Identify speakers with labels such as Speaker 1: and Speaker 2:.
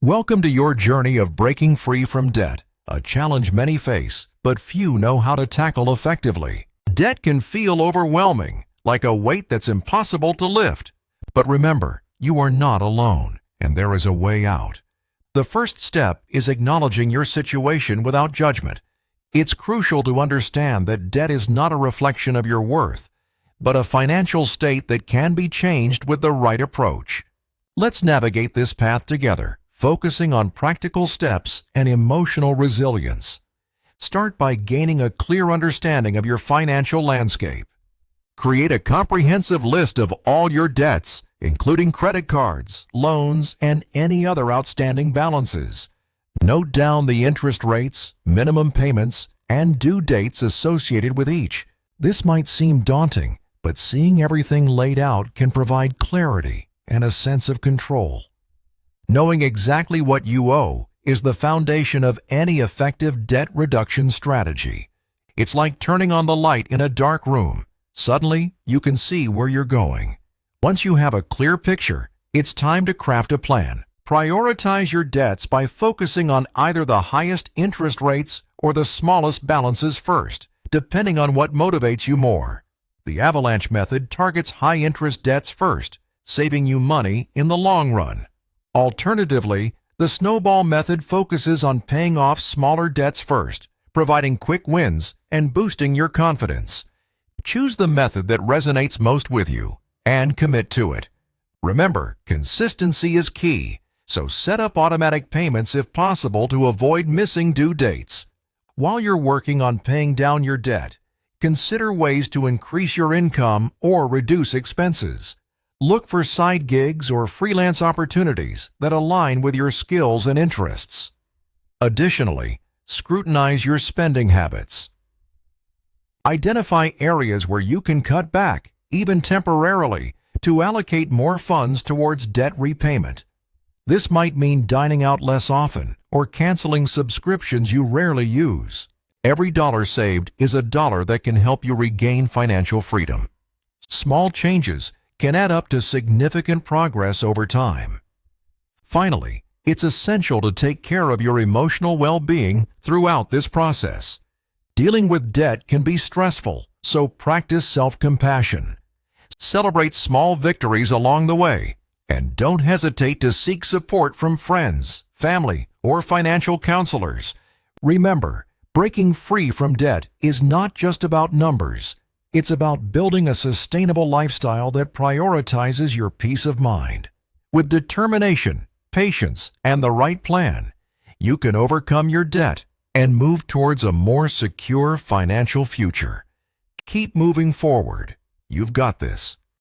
Speaker 1: Welcome to your journey of breaking free from debt, a challenge many face, but few know how to tackle effectively. Debt can feel overwhelming, like a weight that's impossible to lift. But remember, you are not alone, and there is a way out. The first step is acknowledging your situation without judgment. It's crucial to understand that debt is not a reflection of your worth, but a financial state that can be changed with the right approach. Let's navigate this path together, focusing on practical steps and emotional resilience. Start by gaining a clear understanding of your financial landscape. Create a comprehensive list of all your debts, including credit cards, loans, and any other outstanding balances. Note down the interest rates, minimum payments, and due dates associated with each. This might seem daunting, but seeing everything laid out can provide clarity and a sense of control. Knowing exactly what you owe is the foundation of any effective debt reduction strategy. It's like turning on the light in a dark room. Suddenly, you can see where you're going. Once you have a clear picture, it's time to craft a plan. Prioritize your debts by focusing on either the highest interest rates or the smallest balances first, depending on what motivates you more. The avalanche method targets high-interest debts first, saving you money in the long run. Alternatively, the snowball method focuses on paying off smaller debts first, providing quick wins and boosting your confidence. Choose the method that resonates most with you and commit to it. Remember, consistency is key, so set up automatic payments if possible to avoid missing due dates. While you're working on paying down your debt, consider ways to increase your income or reduce expenses. Look for side gigs or freelance opportunities that align with your skills and interests. Additionally, scrutinize your spending habits. Identify areas where you can cut back, even temporarily, to allocate more funds towards debt repayment. This might mean dining out less often or canceling subscriptions you rarely use. Every dollar saved is a dollar that can help you regain financial freedom. Small changes can add up to significant progress over time. Finally, it's essential to take care of your emotional well-being throughout this process. Dealing with debt can be stressful, so practice self-compassion. Celebrate small victories along the way, and don't hesitate to seek support from friends, family, or financial counselors. Remember, breaking free from debt is not just about numbers. It's about building a sustainable lifestyle that prioritizes your peace of mind. With determination, patience, and the right plan, you can overcome your debt and move towards a more secure financial future. Keep moving forward. You've got this.